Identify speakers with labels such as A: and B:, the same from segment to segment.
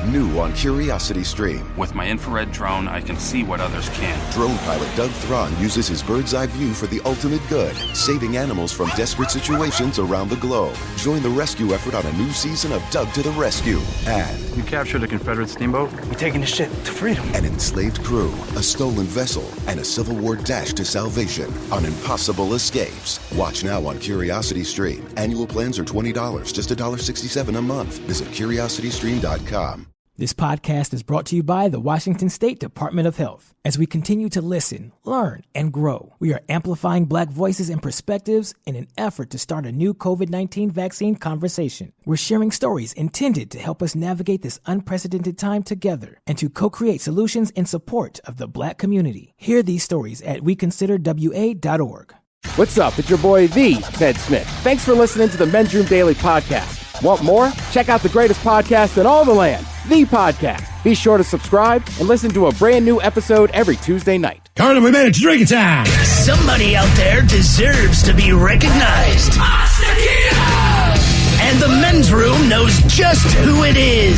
A: New on Curiosity Stream.
B: With my infrared drone, I can see what others can't.
A: Drone pilot Doug Thron uses his bird's eye view for the ultimate good, saving animals from desperate situations around the globe. Join the rescue effort on a new season of Doug to the Rescue. And
B: You captured a Confederate steamboat?
C: We're taking the ship to freedom.
A: an enslaved crew, a stolen vessel, and a Civil War dash to salvation on impossible escapes. Watch now on Curiosity Stream. Annual plans are $20, just $1.67 a month. Visit curiositystream.com.
D: This podcast is brought to you by the Washington State Department of Health. As we continue to listen, learn, and grow, we are amplifying Black voices and perspectives in an effort to start a new COVID-19 vaccine conversation. We're sharing stories intended to help us navigate this unprecedented time together and to co-create solutions in support of the Black community. Hear these stories at weconsiderwa.org.
E: What's up? It's your boy, The Ted Smith. Thanks for listening to the Men's Room Daily Podcast. Want more? Check out the greatest podcast in all the land, The Podcast. Be sure to subscribe and listen to a brand new episode every Tuesday night.
F: Carter, we made it to drinking time.
G: Somebody out there deserves to be recognized. And the Men's Room knows just who it is.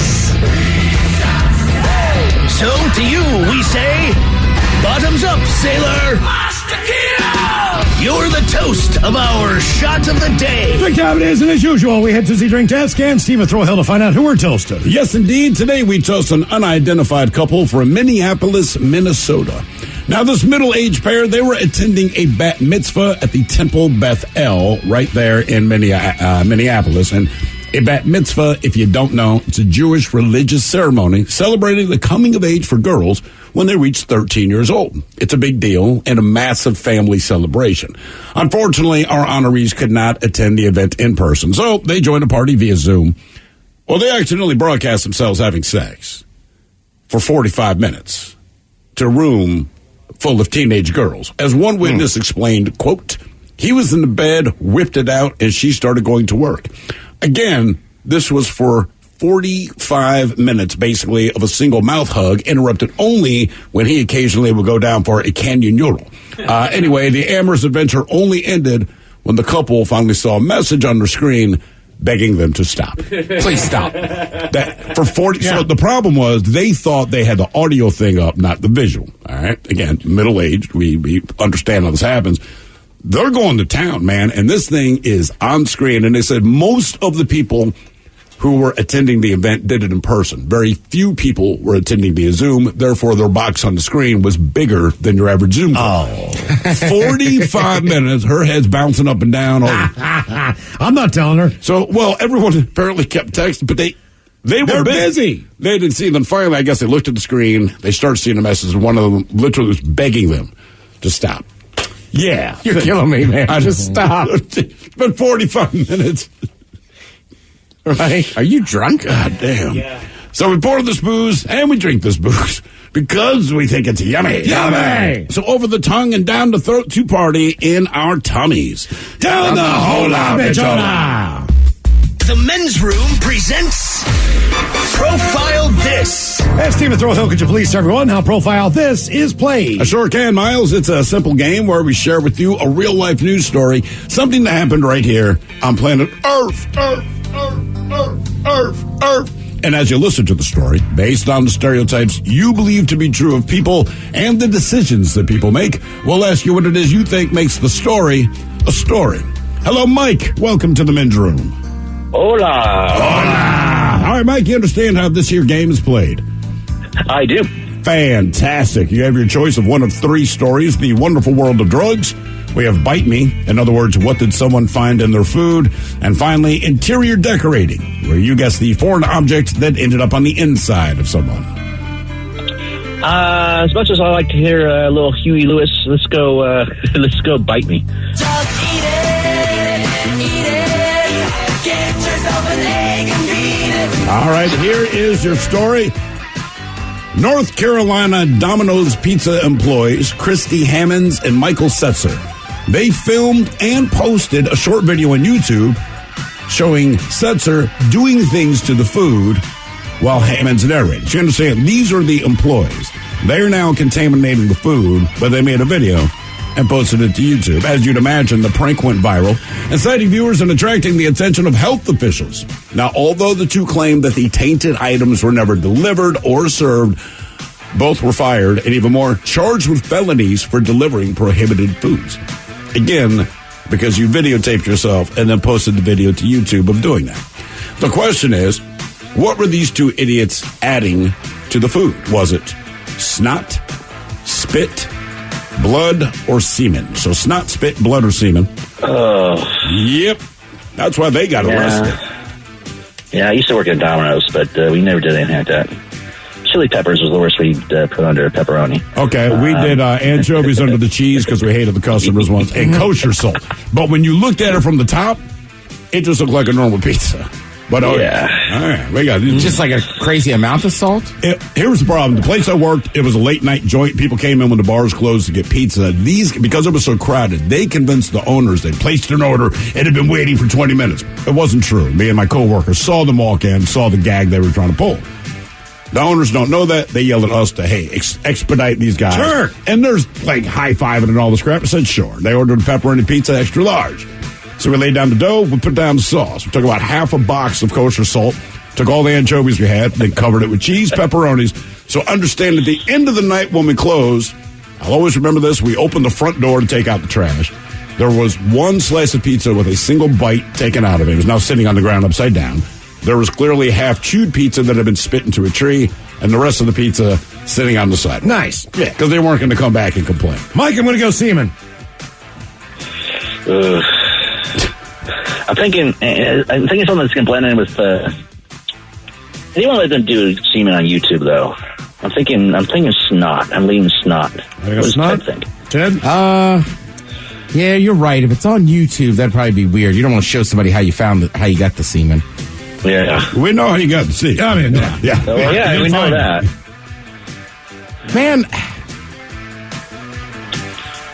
G: So to you, we say, bottoms up, sailor. You're the toast of our shot of the day.
F: Drink time it is, and as usual, we head to the drink desk and Stephen Throwhill to find out who we're toasting.
H: Yes, indeed. Today we toast an unidentified couple from Minneapolis, Minnesota. Now, this middle-aged pair, they were attending a bat mitzvah at the Temple Beth El right there in Minneapolis. And a bat mitzvah, if you don't know, it's a Jewish religious ceremony celebrating the coming of age for girls when they reach 13 years old. It's a big deal and a massive family celebration. Unfortunately, our honorees could not attend the event in person, so they joined the party via Zoom. Well, they accidentally broadcast themselves having sex for 45 minutes to a room full of teenage girls. As one witness explained, quote, he was in the bed, whipped it out, and she started going to work. Again, this was for 45 minutes, basically, of a single mouth hug, interrupted only when he occasionally would go down for a canyon yodel. Anyway, the amorous adventure only ended when the couple finally saw a message on their screen begging them to stop. Please stop. That for 40. Yeah. So the problem was they thought they had the audio thing up, not the visual. All right. Again, middle-aged. We understand how this happens. They're going to town, man, and this thing is on screen. And they said most of the people who were attending the event did it in person. Very few people were attending via Zoom. Therefore, their box on the screen was bigger than your average Zoom call. 45 minutes, her head's bouncing up and down.
F: I'm not telling her.
H: So, well, everyone apparently kept texting, but they're busy. They didn't see them. Finally, I guess they looked at the screen. They started seeing a message, and one of them literally was begging them to stop. Yeah.
E: You're killing me, man. Just stop.
H: It's been 45 minutes. Right?
E: Are you drunk?
H: God damn.
E: Yeah.
H: So we pour this booze and we drink this booze because we think it's yummy.
F: Yummy!
H: So over the tongue and down the throat to party in our tummies.
F: Down the hola, bichola!
G: The Men's Room presents Profile This.
F: And Stephen Throwhill, could you please tell everyone how Profile This is played?
H: I sure can, Miles. It's a simple game where we share with you a real-life news story, something that happened right here on planet Earth. And as you listen to the story, based on the stereotypes you believe to be true of people and the decisions that people make, we'll ask you what it is you think makes the story a story. Hello, Mike. Welcome to the Men's Room.
I: Hola.
H: Hola. All right, Mike, you understand how this here game is played?
I: I do.
H: Fantastic. You have your choice of one of three stories, The Wonderful World of Drugs. We have Bite Me. In other words, what did someone find in their food? And finally, Interior Decorating, where you guess the foreign object that ended up on the inside of someone.
I: As much as I like to hear a little Huey Lewis, let's go Bite Me.
J: Just eat it. Get yourself an egg and beat it.
H: All right, here is your story. North Carolina Domino's Pizza employees Christy Hammonds and Michael Setzer. They filmed and posted a short video on YouTube showing Setzer doing things to the food while Hammonds narrated. So you understand, these are the employees. They're now contaminating the food, but they made a video and posted it to YouTube. As you'd imagine, the prank went viral, inciting viewers and attracting the attention of health officials. Now, although the two claimed that the tainted items were never delivered or served, both were fired and even more charged with felonies for delivering prohibited foods. Again, because you videotaped yourself and then posted the video to YouTube of doing that. The question is, what were these two idiots adding to the food? Was it snot, spit, blood, or semen? So snot, spit, blood, or semen. Yep. That's why they got arrested.
I: Yeah, I used to work at Domino's, but we never did anything like that. Chili peppers was the worst we'd put under pepperoni.
H: Okay, we did anchovies under the cheese because we hated the customers once, and kosher salt. But when you looked at it from the top, it just looked like a normal pizza. But all right, we got
E: just like a crazy amount of salt.
H: Here was the problem: the place I worked, it was a late night joint. People came in when the bars closed to get pizza. Because it was so crowded, they convinced the owners they placed an order and had been waiting for 20 minutes. It wasn't true. Me and my coworkers saw them walk in, saw the gag they were trying to pull. The owners don't know that. They yelled at us to, hey, expedite these guys.
F: Sure.
H: And there's like high-fiving and all this crap. I said, sure. They ordered a pepperoni pizza extra large. So we laid down the dough. We put down the sauce. We took about half a box of kosher salt, took all the anchovies we had, then covered it with cheese, pepperonis. So understand, at the end of the night when we closed, I'll always remember this, we opened the front door to take out the trash. There was one slice of pizza with a single bite taken out of it. It was now sitting on the ground upside down. There was clearly half-chewed pizza that had been spit into a tree, and the rest of the pizza sitting on the side.
F: Nice.
H: Yeah, because they weren't going to come back and complain.
F: Mike, I'm going to go semen.
I: I'm thinking something that's going to blend in with. I didn't want to let them do semen on YouTube, though. I'm thinking snot. I'm leaning snot. What does
F: snot?
I: Ted think?
F: Ted?
E: Yeah, you're right. If it's on YouTube, that'd probably be weird. You don't want to show somebody how you got the semen.
I: Yeah.
H: We know how you got the semen.
F: I mean,
H: Yeah.
I: Well, yeah, we know that.
E: Man,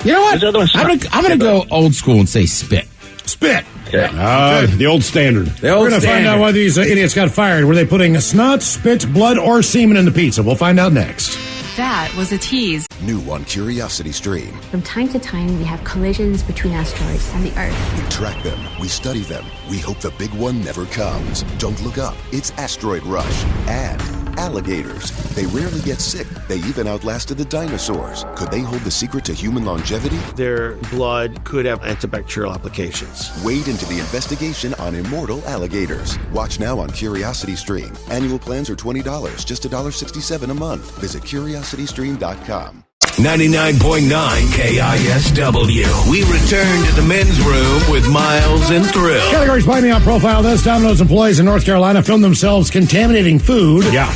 E: you know what?
I: There's other ones-
E: I'm gonna go old school and say spit.
F: Spit.
I: Okay.
H: The old standard.
E: The old
F: We're going to find out why these idiots got fired. Were they putting snot, spit, blood, or semen in the pizza? We'll find out next.
C: That was a tease.
A: New on Curiosity Stream.
K: From time to time, we have collisions between asteroids and the Earth.
A: We track them, we study them, we hope the big one never comes. Don't look up, it's Asteroid Rush. And alligators. They rarely get sick, they even outlasted the dinosaurs. Could they hold the secret to human longevity?
L: Their blood could have antibacterial applications.
A: Wade into the investigation on immortal alligators. Watch now on Curiosity Stream. Annual plans are $20, just $1.67 a month. Visit curiositystream.com.
G: 99.9 KISW. We return to the men's room with Miles and Thrill.
F: Categories by me on profile this. Domino's employees in North Carolina filmed themselves contaminating food.
H: Yeah.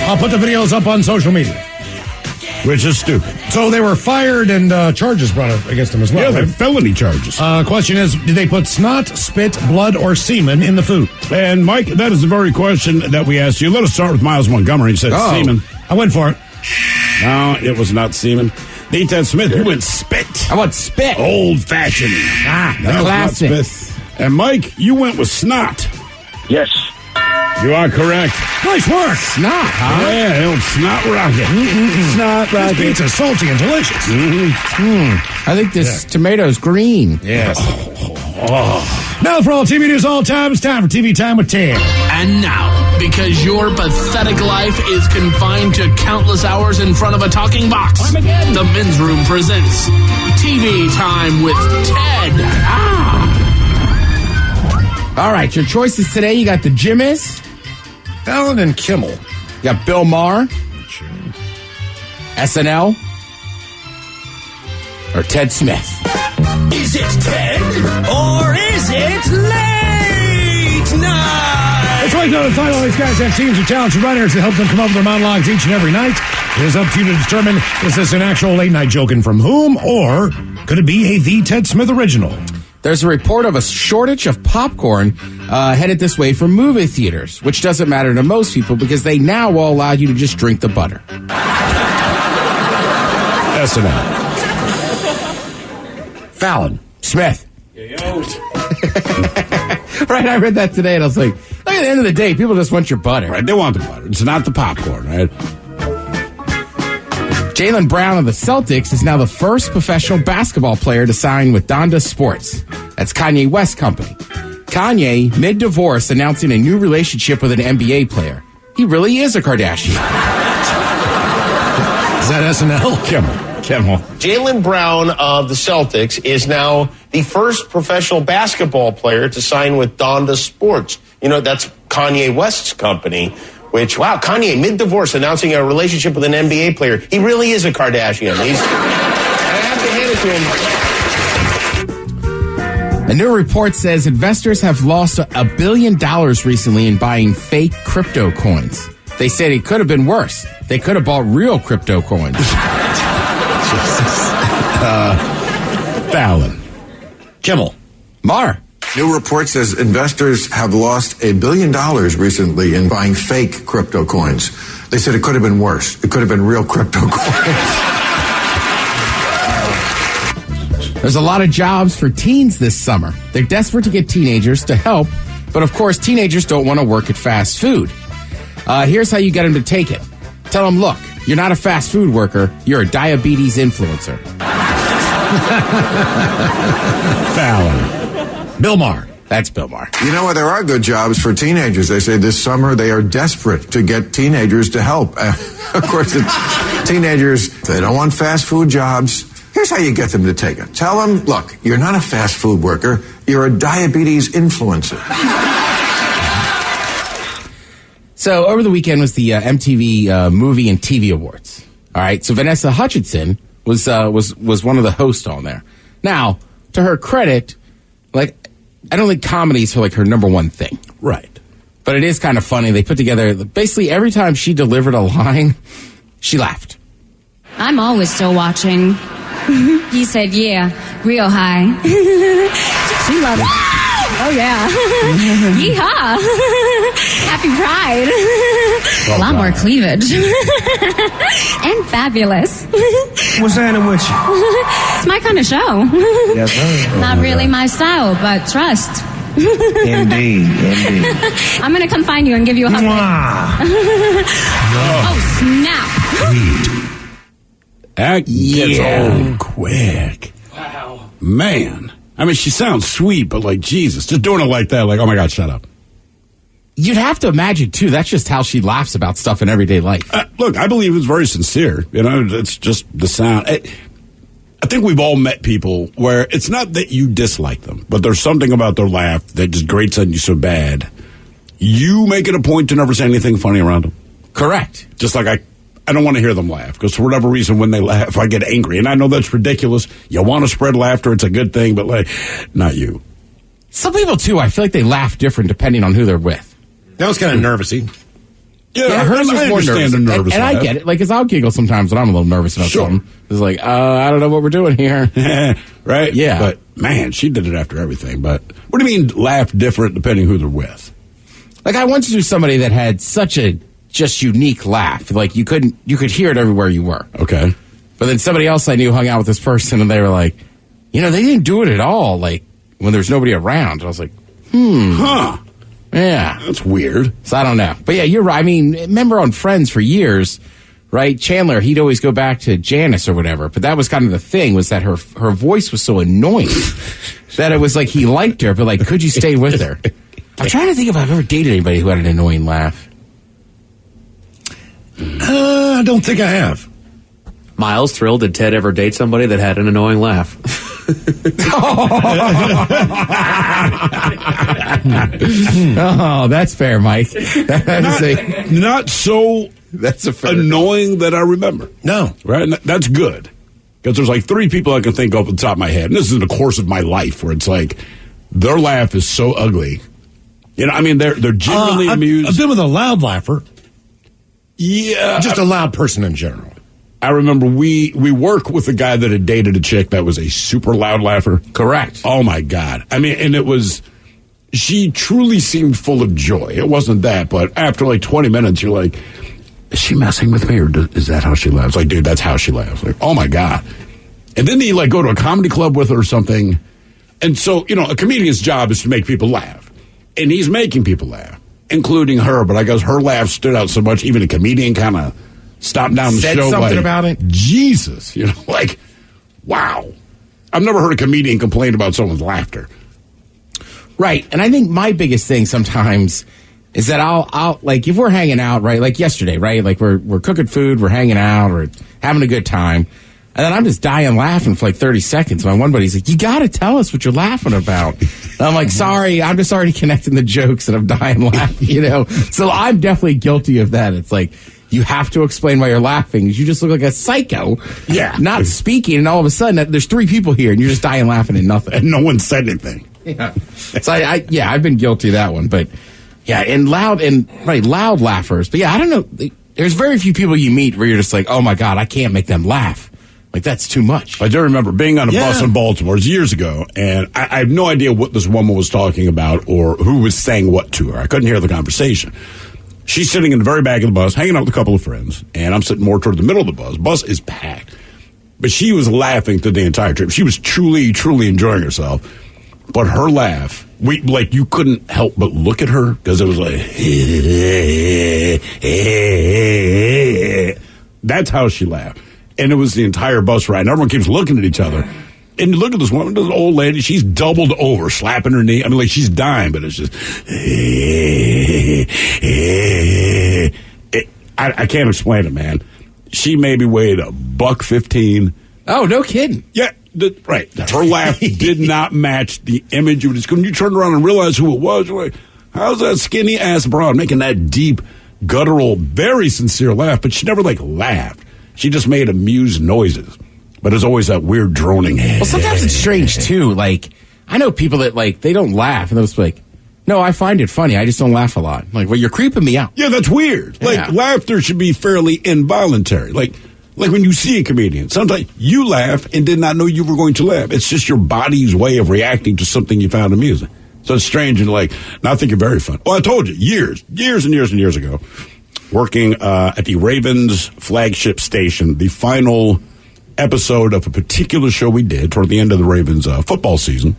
F: I'll put the videos up on social media.
H: Which is stupid.
F: So they were fired and charges brought up against them as well.
H: Yeah,
F: right?
H: felony charges.
F: Question is, did they put snot, spit, blood, or semen in the food?
H: And Mike, that is the very question that we asked you. Let us start with Miles Montgomery. He said semen.
F: I went for it.
H: No, it was not semen. Ted Smith, you went spit.
E: I went spit.
H: Old-fashioned.
E: The classic.
H: And Mike, you went with snot.
I: Yes.
H: You are correct.
F: Nice work.
E: Snot, huh?
H: Yeah, old snot rocket.
E: Snot rocket.
F: This pizza's salty and delicious.
E: I think this tomato's green.
H: Yes.
F: Now for all TV news all time, it's time for TV Time with Ted.
G: And now, because your pathetic life is confined to countless hours in front of a talking box, the men's room presents TV Time with Ted.
E: All right, your choices today. You got the Jimmys,
F: Ellen and Kimmel.
E: you got Bill Maher, SNL, or Ted Smith.
G: Is it Ted or is it late night?
F: That's right, now the title. These guys have teams of talented writers that help them come up with their monologues each and every night. It is up to you to determine, is this an actual late night joke and from whom, or could it be a The Ted Smith original?
E: There's a report of a shortage of popcorn headed this way from movie theaters, which doesn't matter to most people because they now will allow you to just drink the butter.
H: SNL.
E: Fallon. Smith. Right, I read that today and I was like, look, at the end of the day, people just want your butter.
H: Right, they want the butter. It's not the popcorn, right?
E: Jaylen Brown of the Celtics is now the first professional basketball player to sign with Donda Sports. That's Kanye West's company. Kanye, mid-divorce, announcing a new relationship with an NBA player. He really is a Kardashian.
F: Is that SNL?
E: Kimmel.
M: Jaylen Brown of the Celtics is now the first professional basketball player to sign with Donda Sports. You know, that's Kanye West's company. Which, wow, Kanye, mid-divorce, announcing a relationship with an NBA player. He really is a Kardashian. I have to hand it to him.
E: A new report says investors have lost $1 billion recently in buying fake crypto coins. They said it could have been worse. They could have bought real crypto coins.
F: Fallon. Kimmel.
E: Mar.
N: New report says investors have lost $1 billion recently in buying fake crypto coins. They said it could have been worse. It could have been real crypto coins.
E: There's a lot of jobs for teens this summer. They're desperate to get teenagers to help, but of course, teenagers don't want to work at fast food. Here's how you get them to take it. Tell them, look, you're not a fast food worker, you're a diabetes influencer.
F: Fallon. Bill Maher.
E: That's Bill Maher.
N: You know what? There are good jobs for teenagers. They say this summer they are desperate to get teenagers to help. Of course, it's teenagers, they don't want fast food jobs. Here's how you get them to take it. Tell them, look, you're not a fast food worker. You're a diabetes influencer.
E: So over the weekend was the MTV Movie and TV Awards. All right. So Vanessa Hutchinson was one of the hosts on there. Now, to her credit, like, I don't think comedy is her number one thing.
F: Right.
E: But it is kind of funny. They put together, basically every time she delivered a line, she laughed.
O: I'm always still watching. He said, yeah, real high. She loves it. Oh, yeah. Yeehaw. Happy Pride. A lot more cleavage. And fabulous.
L: What's happening with you?
O: It's my kind of show.
L: Yes, sir.
O: Not really my style, but trust.
L: Indeed.
O: I'm going to come find you and give you a hug. Oh, snap.
H: That gets old quick.
F: Wow.
H: Man. I mean, she sounds sweet, but like, Jesus, just doing it like that, like, oh my God, shut up.
E: You'd have to imagine, too, that's just how she laughs about stuff in everyday life.
H: Look, I believe it's very sincere. You know, it's just the sound. I think we've all met people where it's not that you dislike them, but there's something about their laugh that just grates on you so bad. You make it a point to never say anything funny around them.
E: Correct.
H: Just like I don't want to hear them laugh, because for whatever reason, when they laugh, I get angry. And I know that's ridiculous. You want to spread laughter, it's a good thing, but like, not you.
E: Some people, too, I feel like they laugh different depending on who they're with.
F: That was kind of nervousy.
H: Yeah,
E: hers was more nervous.
H: nervous.
E: And I get it. Like, because I'll giggle sometimes when I'm a little nervous about something. It's like, I don't know what we're doing here.
H: Right?
E: Yeah.
H: But, man, she did it after everything. But what do you mean laugh different depending who they're with?
E: Like, I once knew somebody that had such a just unique laugh. Like, you could hear it everywhere you were.
H: Okay.
E: But then somebody else I knew hung out with this person, and they were like, they didn't do it at all, like, when there's nobody around. And I was like,
H: Huh.
E: Yeah.
H: That's weird.
E: So I don't know. But yeah, you're right. I mean, remember on Friends for years, right? Chandler, he'd always go back to Janice or whatever. But that was kind of the thing, was that her voice was so annoying that it was like he liked her, but like, could you stay with her? I'm trying to think if I've ever dated anybody who had an annoying laugh.
F: I don't think I have.
P: Miles, thrilled, did Ted ever date somebody that had an annoying laugh?
E: Oh, that's fair, Mike.
H: Not so
E: that's a fair
H: annoying that I remember.
F: No.
H: Right? And that's good. Because there's like 3 people I can think of at the top of my head. And this is in the course of my life where it's like, their laugh is so ugly. You know, I mean, they're genuinely amused.
F: I've been with a loud laugher.
H: Yeah.
F: Just a loud person in general.
H: I remember we work with a guy that had dated a chick that was a super loud laugher.
E: Correct.
H: Oh, my God. I mean, and she truly seemed full of joy. It wasn't that, but after like 20 minutes, you're like, is she messing with me, or is that how she laughs? Like, dude, that's how she laughs. Like, oh, my God. And then you like go to a comedy club with her or something. And so, you know, a comedian's job is to make people laugh. And he's making people laugh, including her. But I guess her laugh stood out so much, even a comedian kind of stopped down the
E: said
H: show.
E: something
H: like,
E: about it.
H: Jesus, like, wow. I've never heard a comedian complain about someone's laughter.
E: Right. And I think my biggest thing sometimes is that I'll like, if we're hanging out, right, like yesterday, right, like we're cooking food, we're hanging out, we're having a good time, and then I'm just dying laughing for like 30 seconds. My one buddy's like, you got to tell us what you're laughing about. And I'm like, sorry, I'm just already connecting the jokes and I'm dying laughing, So I'm definitely guilty of that. It's like, you have to explain why you're laughing. You just look like a psycho.
H: Yeah.
E: Not speaking, and all of a sudden there's 3 people here and you're just dying laughing at nothing.
H: And no one said anything.
E: Yeah. So I've been guilty of that one. But yeah, and loud laughers. But yeah, I don't know. There's very few people you meet where you're just like, oh my God, I can't make them laugh. Like, that's too much.
H: I do remember being on a bus in Baltimore years ago, and I have no idea what this woman was talking about or who was saying what to her. I couldn't hear the conversation. She's sitting in the very back of the bus, hanging out with a couple of friends, and I'm sitting more toward the middle of the bus. Bus is packed. But she was laughing through the entire trip. She was truly, truly enjoying herself. But her laugh, you couldn't help but look at her, because it was like, that's how she laughed. And it was the entire bus ride. And everyone keeps looking at each other. And look at this woman, this old lady, she's doubled over, slapping her knee. I mean, like, she's dying, but it's just, I can't explain it, man. She maybe weighed $115.
E: Oh, no kidding.
H: Yeah, right. Her laugh did not match the image. When you turned around and realized who it was, you're like, how's that skinny ass broad making that deep, guttural, very sincere laugh? But she never, laughed. She just made amused noises. But there's always that weird droning.
E: Well, sometimes it's strange, too. Like, I know people that, they don't laugh. And they'll just be like, no, I find it funny. I just don't laugh a lot. Like, well, you're creeping me out.
H: Yeah, that's weird.
E: Yeah.
H: Laughter should be fairly involuntary. Like when you see a comedian, sometimes you laugh and did not know you were going to laugh. It's just your body's way of reacting to something you found amusing. So it's strange and now I think you're very funny. Well, I told you, years and years ago, working at the Ravens flagship station, the final episode of a particular show we did toward the end of the Ravens football season.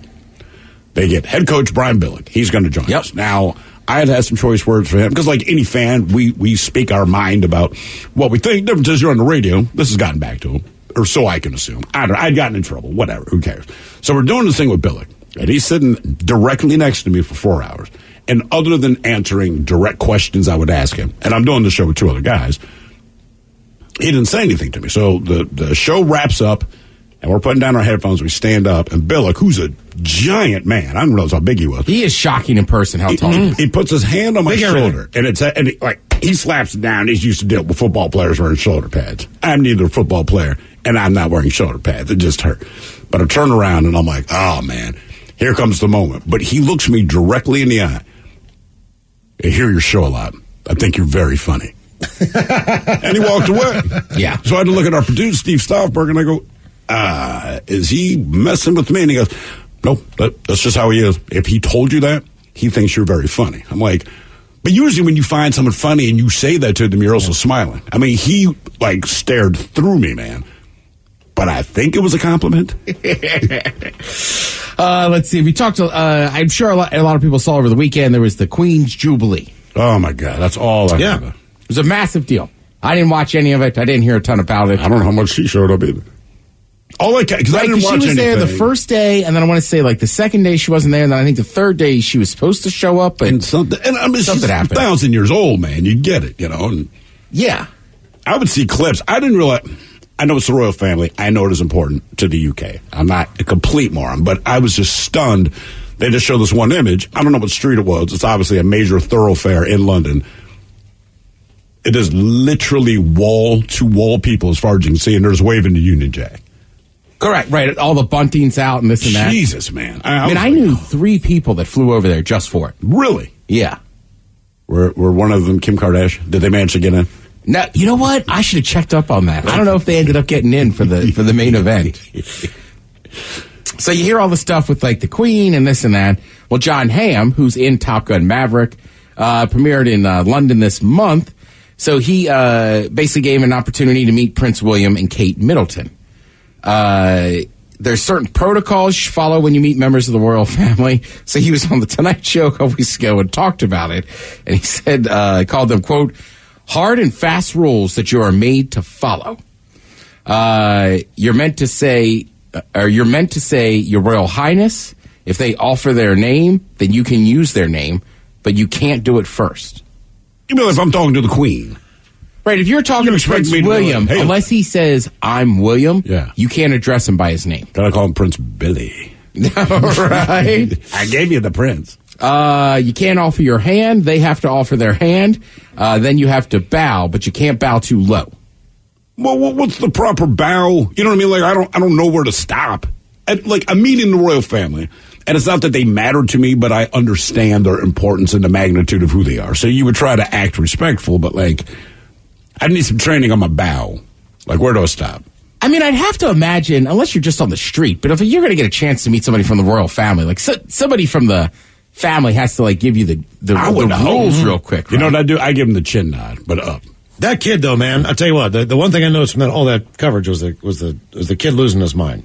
H: They get head coach Brian Billick. He's going to join us. Now, I had some choice words for him because, like any fan, we speak our mind about what we think. Difference is you're on the radio. This has gotten back to him, or so I can assume. I'd gotten in trouble. Whatever. Who cares? So we're doing this thing with Billick, and he's sitting directly next to me for 4 hours. And other than answering direct questions I would ask him, and I'm doing the show with 2 other guys, he didn't say anything to me. So the show wraps up, and we're putting down our headphones. We stand up, and Billick, who's a giant man, I didn't realize how big he was.
E: He is shocking in person. How tall he is.
H: He puts his hand on my shoulder, and he slaps it down. He's used to deal with football players wearing shoulder pads. I'm neither a football player, and I'm not wearing shoulder pads. It just hurt. But I turn around, and I'm like, oh man, here comes the moment. But he looks me directly in the eye. I hear your show a lot. I think you're very funny. And he walked away.
E: Yeah.
H: So I had to look at our producer, Steve Stoffberg, and I go, is he messing with me? And he goes, nope, that's just how he is. If he told you that, he thinks you're very funny. I'm like, but usually when you find someone funny and you say that to them, you're also smiling. I mean, he stared through me, man. But I think it was a compliment.
E: Let's see. We talked to, I'm sure a lot of people saw over the weekend, there was the Queen's Jubilee.
H: Oh, my God. That's all I know.
E: It was a massive deal. I didn't watch any of it. I didn't hear a ton about it.
H: I don't know how much she showed up either. Because I didn't watch anything.
E: She was there the first day, and then I want to say the second day she wasn't there, and then I think the third day she was supposed to show up, but
H: something happened. She's 1,000 years old, man. You get it, And
E: yeah.
H: I would see clips. I didn't realize. I know it's the royal family. I know it is important to the UK. I'm not a complete moron, but I was just stunned. They just showed this one image. I don't know what street it was. It's obviously a major thoroughfare in London. It is literally wall-to-wall people as far as you can see, and they're just waving the Union Jack.
E: Correct, right. All the bunting's out and this and that.
H: Jesus, man.
E: I knew 3 people that flew over there just for it.
H: Really?
E: Yeah.
H: Were one of them Kim Kardashian? Did they manage to get in?
E: No, you know what? I should have checked up on that. I don't know if they ended up getting in for the main event. So you hear all the stuff with the Queen and this and that. Well, John Hamm, who's in Top Gun Maverick, premiered in London this month. So he basically gave an opportunity to meet Prince William and Kate Middleton. There's certain protocols you follow when you meet members of the royal family. So he was on the Tonight Show a couple weeks ago and talked about it. And he said, called them, quote, Hard and fast rules that you are made to follow. You're meant to say, Your Royal Highness. If they offer their name, then you can use their name, but you can't do it first.
H: You know, if I'm talking to the Queen.
E: Right, if you're talking to Prince William,
H: hey,
E: unless he says, I'm William,
H: yeah,
E: you can't address him by his name.
H: Gotta call him Prince Billy.
E: Right?
H: I gave you the prince.
E: You can't offer your hand. They have to offer their hand. Then you have to bow, but you can't bow too low.
H: Well, what's the proper bow? You know what I mean? Like, I don't know where to stop. I'm meeting the royal family, and it's not that they matter to me, but I understand their importance and the magnitude of who they are. So you would try to act respectful, but, like, I need some training on my bow. Like, where do I stop?
E: I mean, I'd have to imagine, unless you're just on the street, but if you're going to get a chance to meet somebody from the royal family, like somebody from the family has to, like, give you the rules real quick. Right?
H: You know what I do? I give them the chin nod, but up.
L: That kid, though, man, I'll tell you what, the one thing I noticed from all that coverage was the kid losing his mind.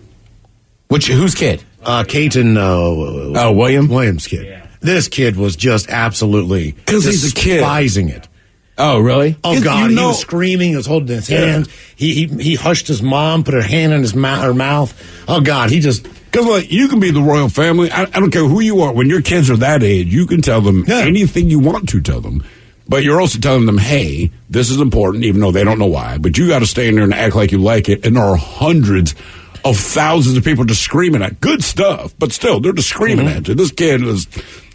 E: Whose kid?
L: Kate and
E: William?
L: William's kid. Yeah. This kid was just absolutely despising it.
E: Oh, really?
L: Oh, God, he was screaming, he was holding his hand. He hushed his mom, put her hand in her mouth. Oh, God, he just...
H: Because, like, you can be the royal family. I don't care who you are. When your kids are that age, you can tell them anything you want to tell them. But you're also telling them, hey, this is important, even though they don't know why. But you got to stay in there and act like you like it. And there are hundreds of thousands of people just screaming at good stuff. But still, they're just screaming at you. This kid was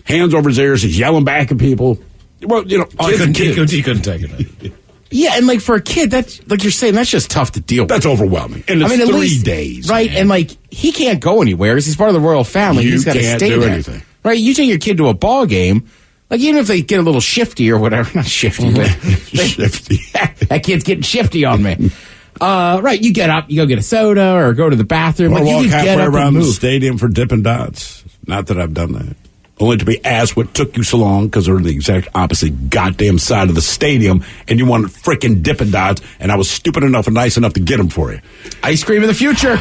H: hands over his ears. He's yelling back at people. Well, you know,
L: he couldn't take it.
E: Yeah, and, like, for a kid, that's, like you're saying, that's just tough to deal with.
H: That's overwhelming. And it's 3 days.
E: Right, man. And, like, he can't go anywhere because he's part of the royal family. He's got to stay there.
H: Anything.
E: Right, you take your kid to a ball game, like, even if they get a little shifty or whatever, not shifty, but
H: shifty.
E: That kid's getting shifty on me. Right, you get up, you go get a soda or go to the bathroom.
H: Or
E: like,
H: walk
E: you can get
H: halfway
E: up
H: around
E: and move.
H: the stadium for Dippin' Dots. Not that I've done that. Only to be asked what took you so long because they're the exact opposite goddamn side of the stadium and you wanted frickin' Dippin' Dots and I was stupid enough and nice enough to get them for you.
E: Ice cream of the future.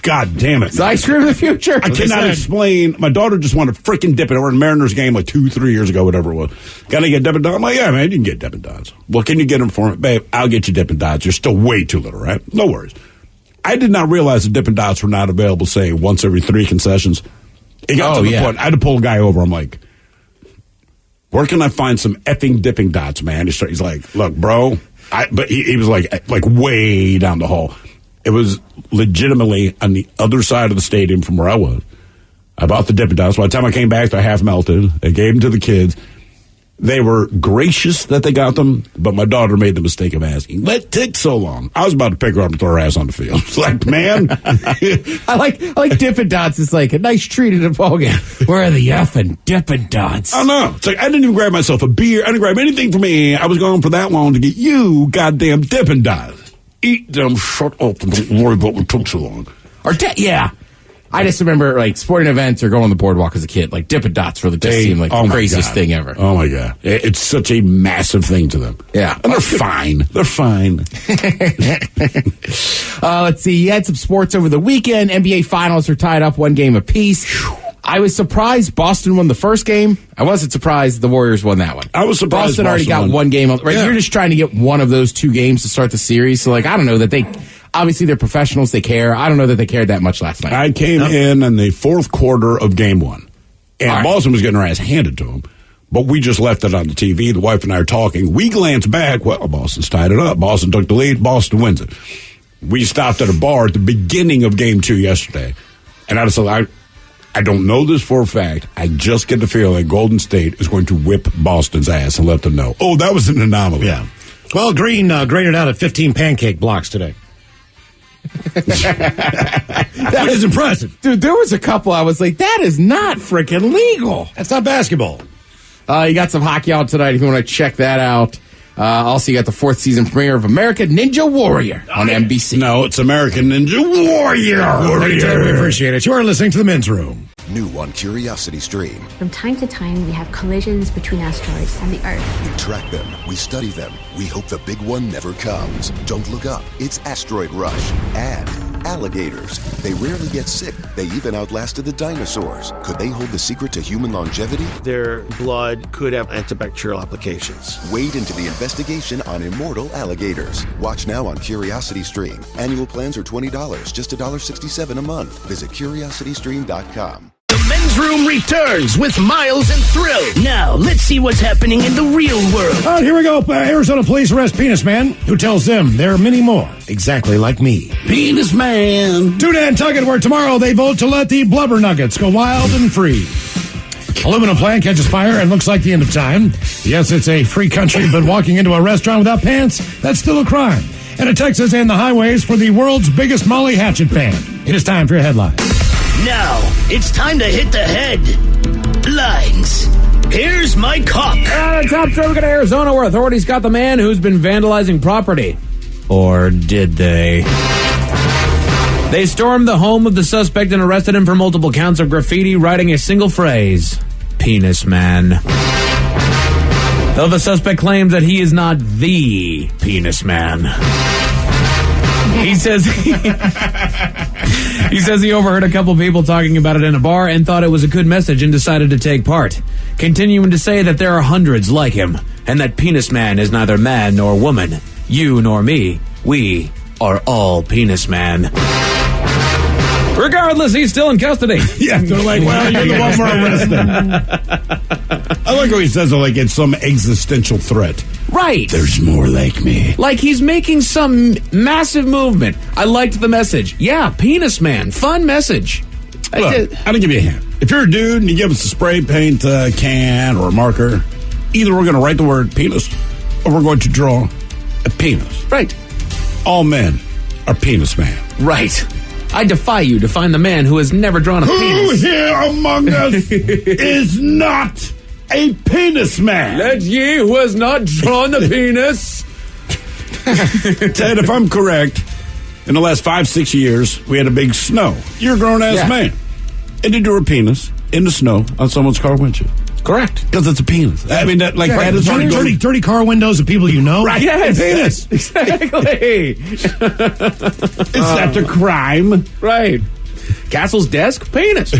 H: God damn it.
E: It's ice cream of the future.
H: I cannot explain. My daughter just wanted frickin' Dippin' Dots. We're in Mariners game like 2-3 years ago, whatever it was. Got to get Dippin' Dots? I'm like, yeah, man, you can get Dippin' Dots. Well, can you get them for me? Babe, I'll get you Dippin' Dots. You're still way too little, right? No worries. I did not realize that Dippin' Dots were not available, say, once every 3 concessions. It got to the point. I had to pull a guy over. I'm like, where can I find some effing Dippin' Dots, man? He's like, look, bro. But he was like way down the hall. It was legitimately on the other side of the stadium from where I was. I bought the Dippin' Dots. By the time I came back, they're half melted. I gave them to the kids. They were gracious that they got them, but my daughter made the mistake of asking, what took so long? I was about to pick her up and throw her ass on the field. It's like, man.
E: I like Dippin' Dots. It's like a nice treat at a ball game. Where are the effing Dippin' Dots?
H: I know. It's like, I didn't even grab myself a beer. I didn't grab anything for me. I was going for that long to get you goddamn Dippin' Dots. Eat them, shut up, and don't worry about what took so long.
E: Yeah. I just remember, like, sporting events or going on the boardwalk as a kid. Like, Dippin' Dots really just seemed like the craziest thing ever.
H: Oh, my God. It's such a massive thing to them.
E: Yeah.
H: And they're fine. They're fine.
E: Let's see. You had some sports over the weekend. NBA Finals are tied up 1 game apiece. I was surprised Boston won the first game. I wasn't surprised the Warriors won that one.
H: I was surprised
E: Boston already got
H: won.
E: 1 game. Right? Yeah. You're just trying to get one of those 2 games to start the series. So, like, I don't know that they... Obviously, they're professionals. They care. I don't know that they cared that much last night.
H: I came in the 4th quarter of game 1. And Boston was getting her ass handed to them. But we just left it on the TV. The wife and I are talking. We glanced back. Well, Boston's tied it up. Boston took the lead. Boston wins it. We stopped at a bar at the beginning of game 2 yesterday. And I just said, I don't know this for a fact. I just get the feeling Golden State is going to whip Boston's ass and let them know. Oh, that was an anomaly.
L: Yeah. Well, Green graded out at 15 pancake blocks today. Which is impressive.
E: Dude, there was a couple I was like, that is not freaking legal.
L: That's not basketball.
E: You got some hockey out tonight if you want to check that out. Also, you got the 4th season premiere of American Ninja Warrior on NBC.
H: No, it's American Ninja Warrior.
L: We appreciate it. You are listening to The Men's Room.
A: New on Curiosity Stream.
K: From time to time, we have collisions between asteroids and the Earth.
A: We track them, we study them, we hope the big one never comes. Don't look up, it's Asteroid Rush. And Alligators. They rarely get sick. They even outlasted the dinosaurs. Could they hold the secret to human longevity?
Q: Their blood could have antibacterial applications.
A: Wade into the investigation on immortal alligators. Watch now on CuriosityStream. Annual plans are $20, just $1.67 a month. Visit CuriosityStream.com.
R: The Men's Room returns with Miles and Thrill. Now, let's see what's happening in the real world.
F: All right, here we go. Arizona police arrest Penis Man, who tells them there are many more, exactly like me.
H: Penis Man.
F: Tune in, Nantucket, where tomorrow they vote to let the blubber nuggets go wild and free. Aluminum plant catches fire and looks like the end of time. Yes, it's a free country, but walking into a restaurant without pants, that's still a crime. And a Texas and the highways for the world's biggest Molly Hatchet fan. It is time for your headlines.
R: Now, it's time to hit the headlines. Here's my cop.
P: At a top story, we got Arizona, where authorities got the man who's been vandalizing property. Or did they? They stormed the home of the suspect and arrested him for multiple counts of graffiti, writing a single phrase, Penis Man. Though the suspect claims that he is not the Penis Man. He says he overheard a couple people talking about it in a bar and thought it was a good message and decided to take part, continuing to say that there are hundreds like him and that Penis Man is neither man nor woman, you nor me. We are all Penis Man. Regardless, he's still in custody.
H: Yeah, they're like, well, you're the one we're arresting. I like how he says it like it's some existential threat.
P: Right.
H: There's more like me.
P: Like he's making some massive movement. I liked the message. Yeah, Penis Man. Fun message.
H: Look, I'm going to give you a hint. If you're a dude and you give us a spray paint can or a marker, either we're going to write the word penis or we're going to draw a penis.
P: Right.
H: All men are Penis Man.
P: Right. I defy you to find the man who has never drawn a penis.
H: Who here among us is not a penis man?
P: Let ye who has not drawn a penis.
H: Ted, if I'm correct, in the last 5-6 years, we had a big snow. You're a grown-ass man. And you drew a penis in the snow on someone's car windshield.
P: Correct.
H: Because it's a penis. I mean, that is
F: dirty car windows of people you know.
H: Right.
P: Yes.
H: Penis.
P: Exactly.
H: Is that a crime?
P: Right. Castle's desk, penis.
E: I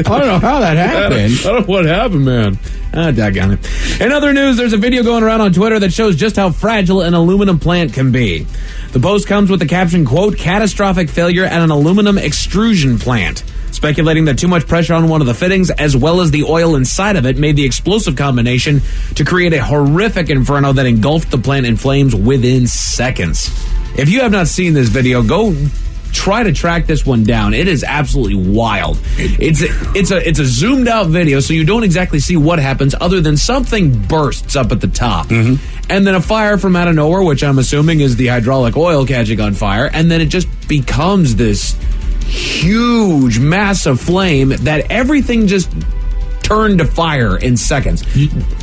E: don't know how that happened.
P: I don't know what happened, man. Daggone it. In other news, there's a video going around on Twitter that shows just how fragile an aluminum plant can be. The post comes with the caption, quote, catastrophic failure at an aluminum extrusion plant, speculating that too much pressure on one of the fittings as well as the oil inside of it made the explosive combination to create a horrific inferno that engulfed the plant in flames within seconds. If you have not seen this video, go try to track this one down. It is absolutely wild. It's a zoomed out video, so you don't exactly see what happens other than something bursts up at the top. Mm-hmm. And then a fire from out of nowhere, which I'm assuming is the hydraulic oil catching on fire, and then it just becomes this huge mass of flame that everything just turned to fire in seconds.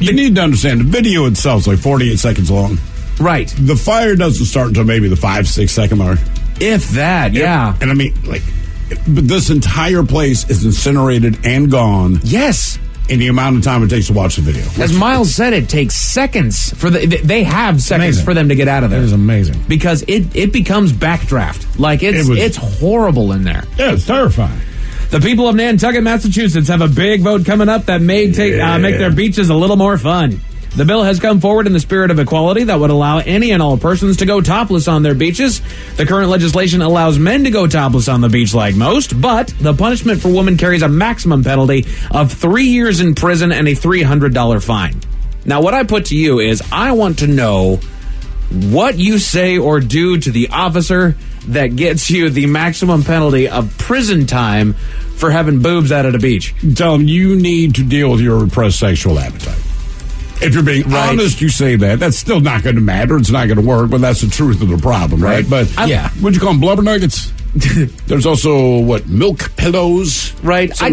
H: You need to understand, the video itself is like 48 seconds long.
P: Right.
H: The fire doesn't start until maybe the 5-6 second mark.
P: If that, yeah.
H: And I mean, but this entire place is incinerated and gone.
P: Yes.
H: In the amount of time it takes to watch the video.
P: As Miles said, it takes seconds they have seconds for them to get out of there.
F: It is amazing.
P: Because it becomes backdraft. Like it's horrible in there.
H: Yeah, it's terrifying.
P: The people of Nantucket, Massachusetts have a big vote coming up that may make their beaches a little more fun. The bill has come forward in the spirit of equality that would allow any and all persons to go topless on their beaches. The current legislation allows men to go topless on the beach like most, but the punishment for women carries a maximum penalty of 3 years in prison and a $300 fine. Now, what I put to you is I want to know what you say or do to the officer that gets you the maximum penalty of prison time for having boobs out at a beach.
H: Tell them you need to deal with your repressed sexual appetite. If you're being honest, you say that. That's still not going to matter. It's not going to work, but that's the truth of the problem, right? But what'd you call them, blubber nuggets? There's also, milk pillows?
P: Right. I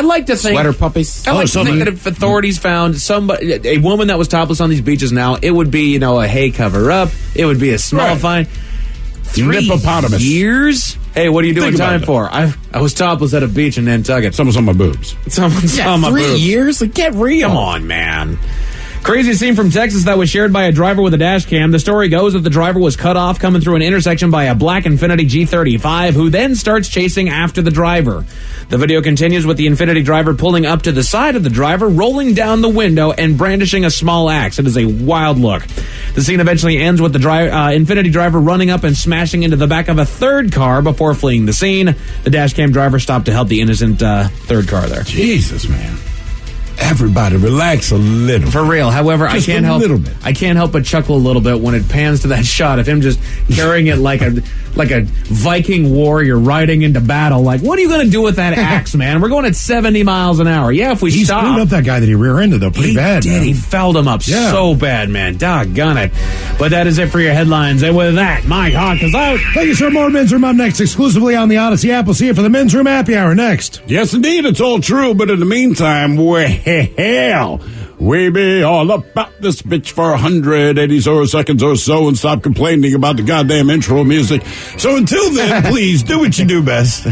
P: like to think...
E: Sweater puppies?
P: I like to think that if authorities found a woman that was topless on these beaches now, it would be, a hay cover-up. It would be a small fine. 3 years? Hey, what are you doing time for? I was topless at a beach in Nantucket.
H: Someone saw my boobs.
P: Someone saw my boobs.
E: 3 years? Get real.
P: Come on, man. Crazy scene from Texas that was shared by a driver with a dash cam. The story goes that the driver was cut off coming through an intersection by a black Infiniti G35, who then starts chasing after the driver. The video continues with the Infiniti driver pulling up to the side of the driver, rolling down the window, and brandishing a small axe. It is a wild look. The scene eventually ends with the Infiniti driver running up and smashing into the back of a third car before fleeing the scene. The dash cam driver stopped to help the innocent third car there.
H: Jesus, man. Everybody relax a little.
P: For real. However,
H: Just
P: I can't help but chuckle a little bit when it pans to that shot of him just carrying it like a Viking warrior riding into battle. Like, what are you going to do with that axe, man? We're going at 70 miles an hour. Yeah, if we
F: he
P: stop.
F: screwed up that guy that he rear-ended, though, pretty bad.
P: Man. He fouled him up so bad, man. Doggone it. But that is it for your headlines. And with that, Mike Hawk is out.
F: Thank you, sir. More Men's Room up next, exclusively on the Odyssey app. We'll see you for the Men's Room Happy Hour next.
H: Yes, indeed, it's all true. But in the meantime, well, we be all about this bitch for 180 or seconds or so and stop complaining about the goddamn intro music. So until then, please do what you do best.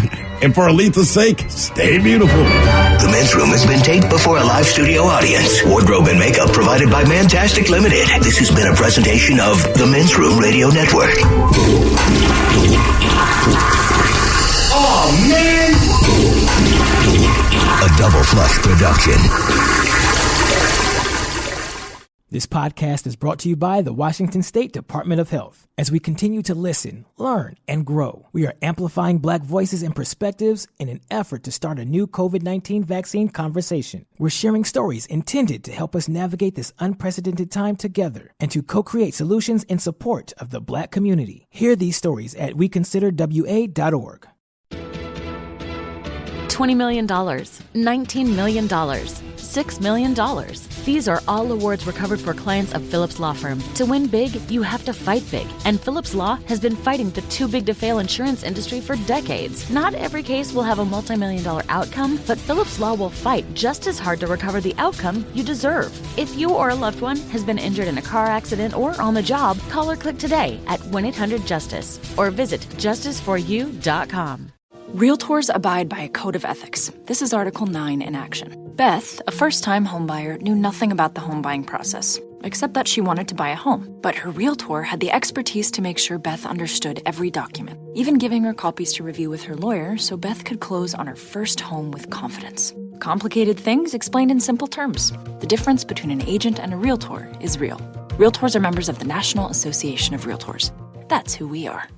H: And for Aletha's sake, stay beautiful.
R: The Men's Room has been taped before a live studio audience. Wardrobe and makeup provided by Mantastic Limited. This has been a presentation of the Men's Room Radio Network. Oh, man! A Double Flush production.
D: This podcast is brought to you by the Washington State Department of Health. As we continue to listen, learn, and grow, we are amplifying Black voices and perspectives in an effort to start a new COVID-19 vaccine conversation. We're sharing stories intended to help us navigate this unprecedented time together and to co-create solutions in support of the Black community. Hear these stories at weconsiderwa.org.
S: $20 million, $19 million, $6 million. These are all awards recovered for clients of Phillips Law Firm. To win big, you have to fight big. And Phillips Law has been fighting the too big to fail insurance industry for decades. Not every case will have a multi-million-dollar outcome, but Phillips Law will fight just as hard to recover the outcome you deserve. If you or a loved one has been injured in a car accident or on the job, call or click today at 1-800-JUSTICE or visit justiceforyou.com.
T: Realtors abide by a code of ethics. This is Article 9 in action. Beth, a first-time homebuyer, knew nothing about the home buying process, except that she wanted to buy a home. But her realtor had the expertise to make sure Beth understood every document, even giving her copies to review with her lawyer so Beth could close on her first home with confidence. Complicated things explained in simple terms. The difference between an agent and a realtor is real. Realtors are members of the National Association of Realtors. That's who we are.